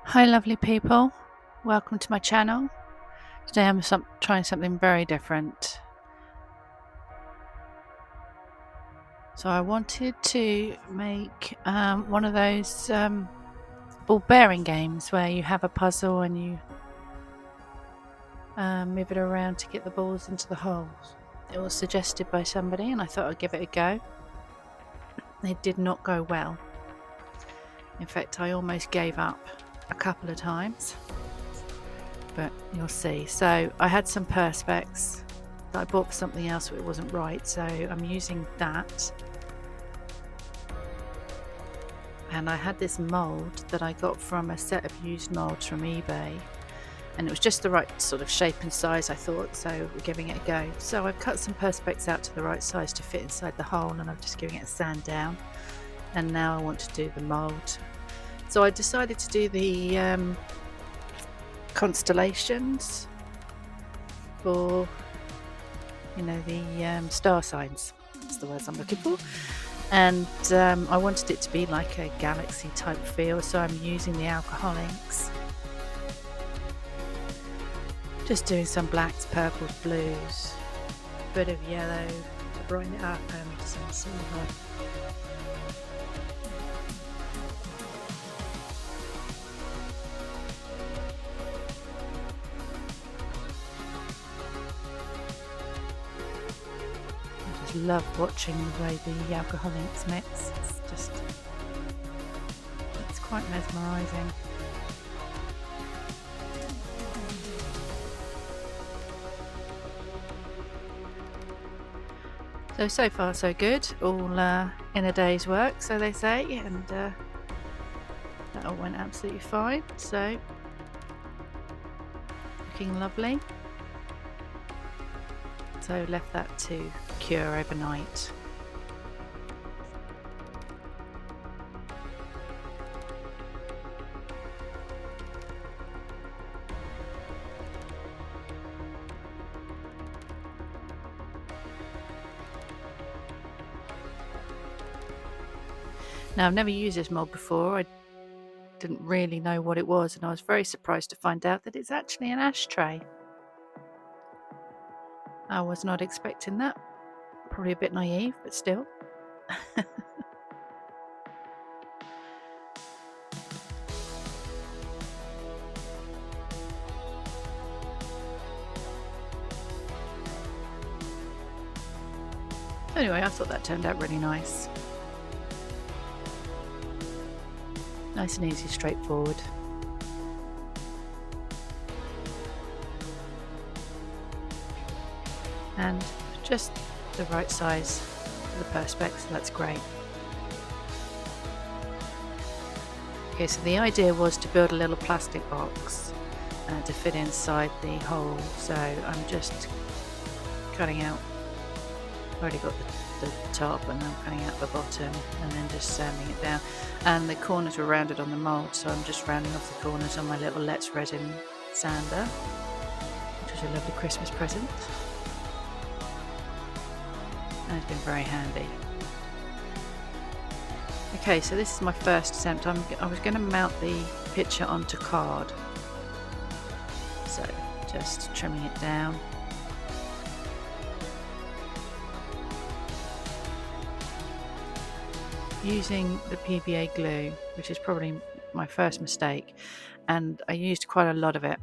Hi lovely people, welcome to my channel. Today I'm trying something very different. So I wanted to make one of those ball bearing games where you have a puzzle and you move it around to get the balls into the holes. It was suggested by somebody and I thought I'd give it a go. It did not go well. In fact, I almost gave up a couple of times. But you'll see. So I had some perspex that I bought for something else, but it wasn't right, so I'm using that. And I had this mould that I got from a set of used moulds from eBay, and it was just the right sort of shape and size, I thought, so we're giving it a go. So I've cut some perspex out to the right size to fit inside the hole, and I'm just giving it a sand down, and now I want to do the mould. So I decided to do the constellations for, you know, the star signs. That's the words I'm looking for. And I wanted it to be like a galaxy type feel, so I'm using the alcohol inks. Just doing some blacks, purples, blues, a bit of yellow to brighten it up, and some silver. Love watching the way the alcohol inks mix. It's quite mesmerising. So far so good, all in a day's work, so they say, and that all went absolutely fine, so looking lovely. So left that to cure overnight. Now I've never used this mold before. I didn't really know what it was, and I was very surprised to find out that it's actually an ashtray. I was not expecting that. Probably a bit naive, but still. Anyway, I thought that turned out really nice. Nice and easy, straightforward. And just the right size for the perspex, so that's great. Okay, so the idea was to build a little plastic box to fit inside the hole, so I'm just cutting out, I've already got the top, and I'm cutting out the bottom and then just sanding it down, and the corners were rounded on the mould, so I'm just rounding off the corners on my little Let's Resin sander, which was a lovely Christmas present. And it's been very handy. Okay, so this is my first attempt. I was going to mount the picture onto card, so just trimming it down. Using the PVA glue, which is probably my first mistake, and I used quite a lot of it,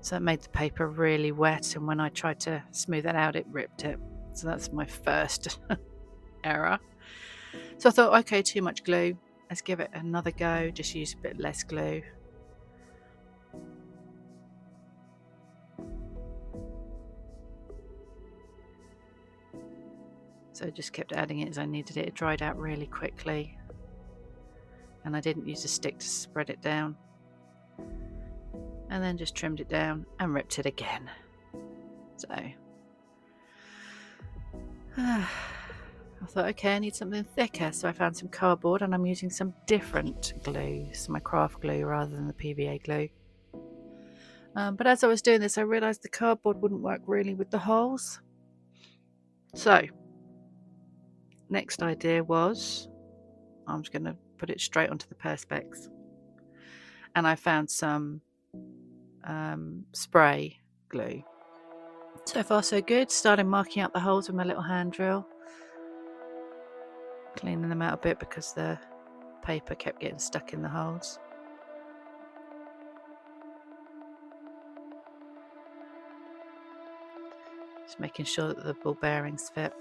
so it made the paper really wet, and when I tried to smooth it out, it ripped it. So that's my first error. So I thought, okay, too much glue, let's give it another go, just use a bit less glue. So I just kept adding it as I needed it. It dried out really quickly, and I didn't use a stick to spread it down, and then just trimmed it down and ripped it again. So I thought, okay, I need something thicker, so I found some cardboard, and I'm using some different glue, so my craft glue rather than the PVA glue. But as I was doing this, I realised the cardboard wouldn't work really with the holes. So next idea was, I'm just going to put it straight onto the perspex. and I found some spray glue. So far so good. Started marking out the holes with my little hand drill, cleaning them out a bit because the paper kept getting stuck in the holes. Just making sure that the ball bearings fit.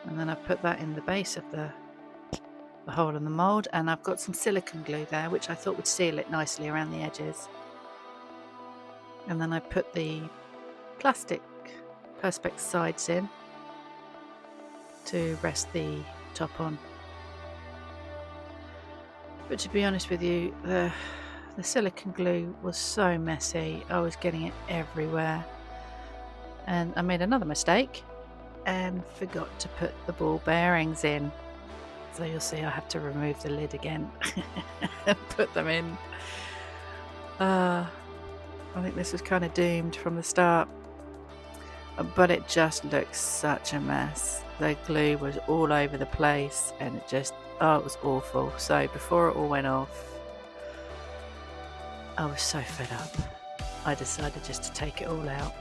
And then I put that in the base of the hole in the mould, and I've got some silicone glue there which I thought would seal it nicely around the edges. And then I put the plastic perspex sides in to rest the top on. But to be honest with you, the silicone glue was so messy. I was getting it everywhere, and I made another mistake and forgot to put the ball bearings in. So you'll see I have to remove the lid again and put them in. I think this was kind of doomed from the start, but it just looks such a mess. The glue was all over the place, and it just, it was awful. So before it all went off, I was so fed up. I decided just to take it all out.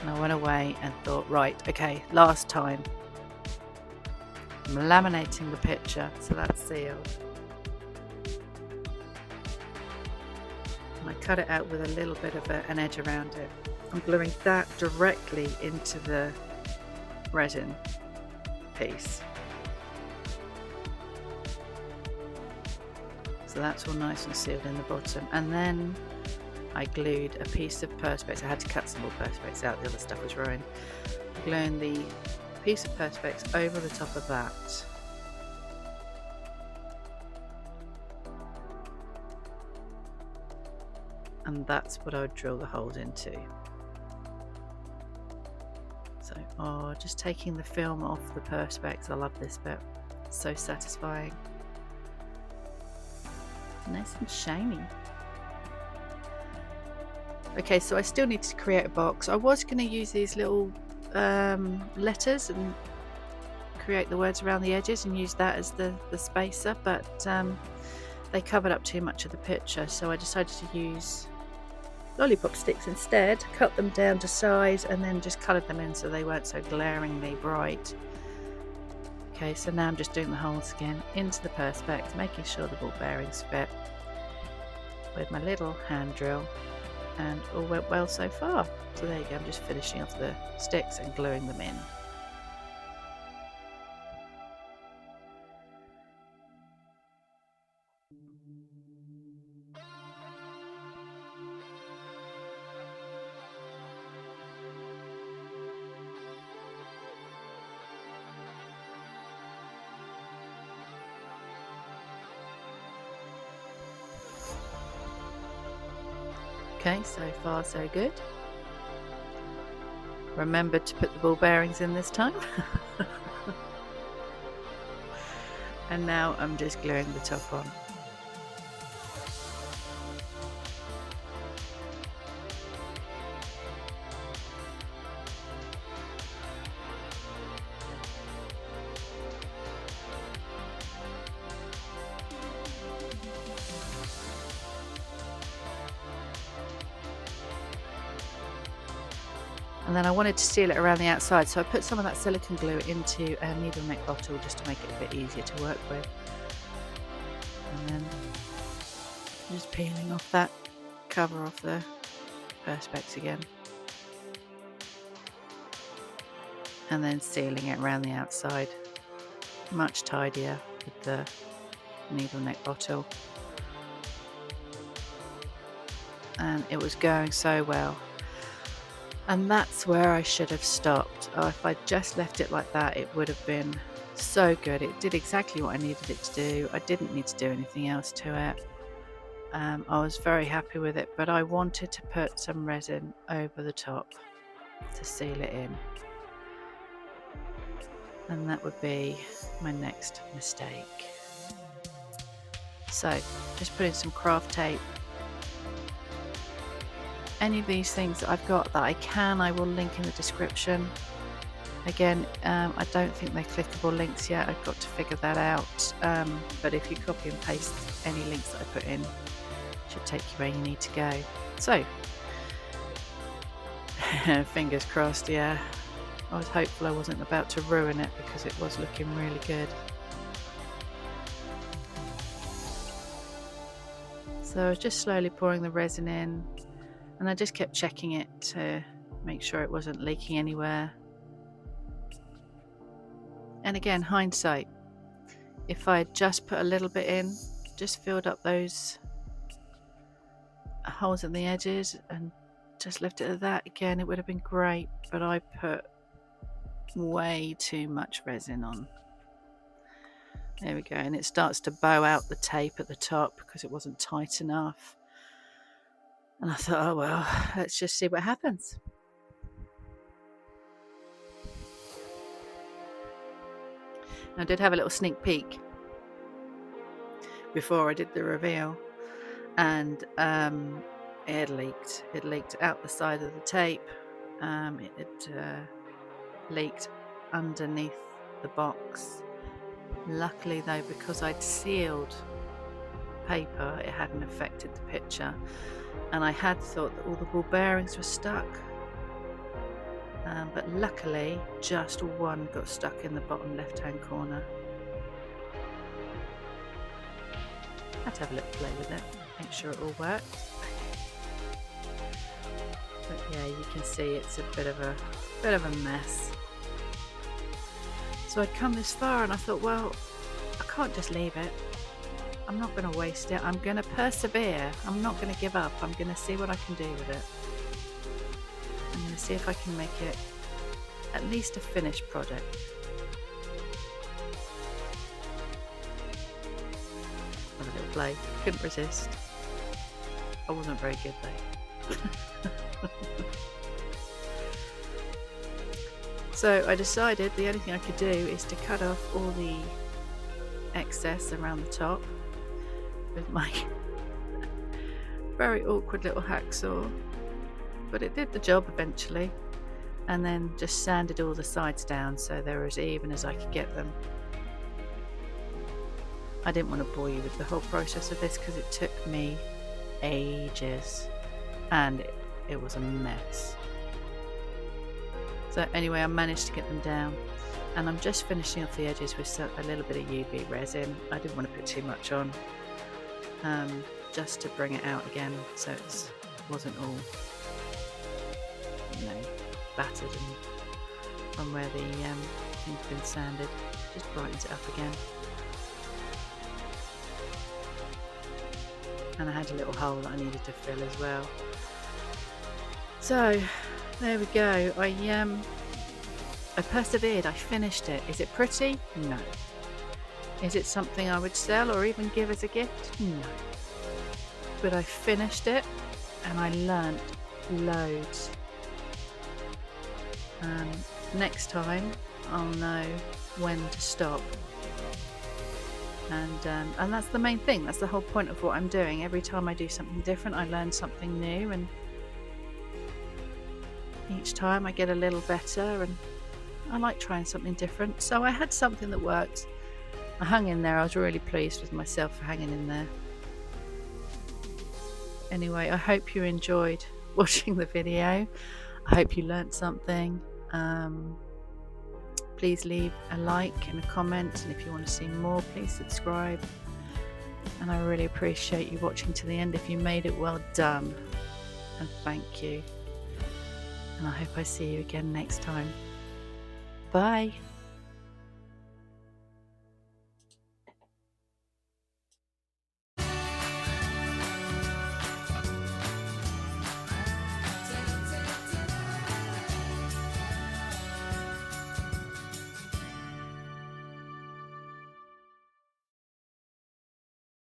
And I went away and thought, right, okay, last time. I'm laminating the picture, so that's sealed. And I cut it out with a little bit of an edge around it. I'm gluing that directly into the resin piece. So that's all nice and sealed in the bottom. And then I glued a piece of perspex. I had to cut some more perspex out, the other stuff was ruined. Gluing the piece of perspex over the top of that. And that's what I would drill the holes into. So, just taking the film off the perspex. I love this bit. It's so satisfying. Nice and shiny. Okay, so I still need to create a box. I was going to use these little letters and create the words around the edges and use that as the spacer, but they covered up too much of the picture, so I decided to use lollipop sticks instead, cut them down to size, and then just coloured them in so they weren't so glaringly bright. Okay, so now I'm just doing the holes again into the perspex, making sure the ball bearings fit with my little hand drill, and all went well so far. So there you go, I'm just finishing off the sticks and gluing them in. Okay, so far so good. Remember to put the ball bearings in this time. And now I'm just gluing the top on. And then I wanted to seal it around the outside, so I put some of that silicone glue into a needle neck bottle just to make it a bit easier to work with. And then just peeling off that cover off the perspex again. And then sealing it around the outside. Much tidier with the needle neck bottle. And it was going so well. And that's where I should have stopped. If I'd just left it like that, it would have been so good. It did exactly what I needed it to do. I didn't need to do anything else to it. I was very happy with it, but I wanted to put some resin over the top to seal it in. And that would be my next mistake. So, just putting some craft tape. Any of these things that I've got that I will link in the description. Again, I don't think they're clickable links yet. I've got to figure that out. But if you copy and paste any links that I put in, it should take you where you need to go. So, fingers crossed, yeah. I was hopeful I wasn't about to ruin it because it was looking really good. So I was just slowly pouring the resin in, and I just kept checking it to make sure it wasn't leaking anywhere. And again, hindsight, if I had just put a little bit in, just filled up those holes in the edges and just left it at that, again, it would have been great, but I put way too much resin on. There we go, and it starts to bow out the tape at the top because it wasn't tight enough. And I thought, oh well, let's just see what happens. I did have a little sneak peek before I did the reveal, and it had leaked. It leaked out the side of the tape. It had leaked underneath the box. Luckily though, because I'd sealed paper, it hadn't affected the picture, and I had thought that all the ball bearings were stuck. But luckily just one got stuck in the bottom left hand corner. I had to have a little play with it, make sure it all worked. But yeah, you can see it's a bit of a mess. So I'd come this far and I thought, well, I can't just leave it. I'm not going to waste it. I'm going to persevere. I'm not going to give up. I'm going to see what I can do with it. I'm going to see if I can make it at least a finished project. Have a little play. Couldn't resist. I wasn't very good though. So I decided the only thing I could do is to cut off all the excess around the top with my very awkward little hacksaw, but it did the job eventually, and then just sanded all the sides down so they were as even as I could get them. I didn't want to bore you with the whole process of this because it took me ages and it was a mess. So anyway, I managed to get them down, and I'm just finishing off the edges with a little bit of UV resin. I didn't want to put too much on, just to bring it out again so it wasn't all, battered and from where the thing's been sanded. Just brightens it up again. And I had a little hole that I needed to fill as well. So there we go. I persevered. I finished it. Is it pretty? No. Is it something I would sell or even give as a gift? No. But I finished it and I learnt loads. Next time I'll know when to stop. And that's the main thing. That's the whole point of what I'm doing. Every time I do something different, I learn something new, and each time I get a little better, and I like trying something different. So I had something that worked. I hung in there. I was really pleased with myself for hanging in there. Anyway, I hope you enjoyed watching the video. I hope you learnt something. Please leave a like and a comment, and if you want to see more, please subscribe. And I really appreciate you watching to the end. If you made it, well done, and thank you. And I hope I see you again next time. Bye.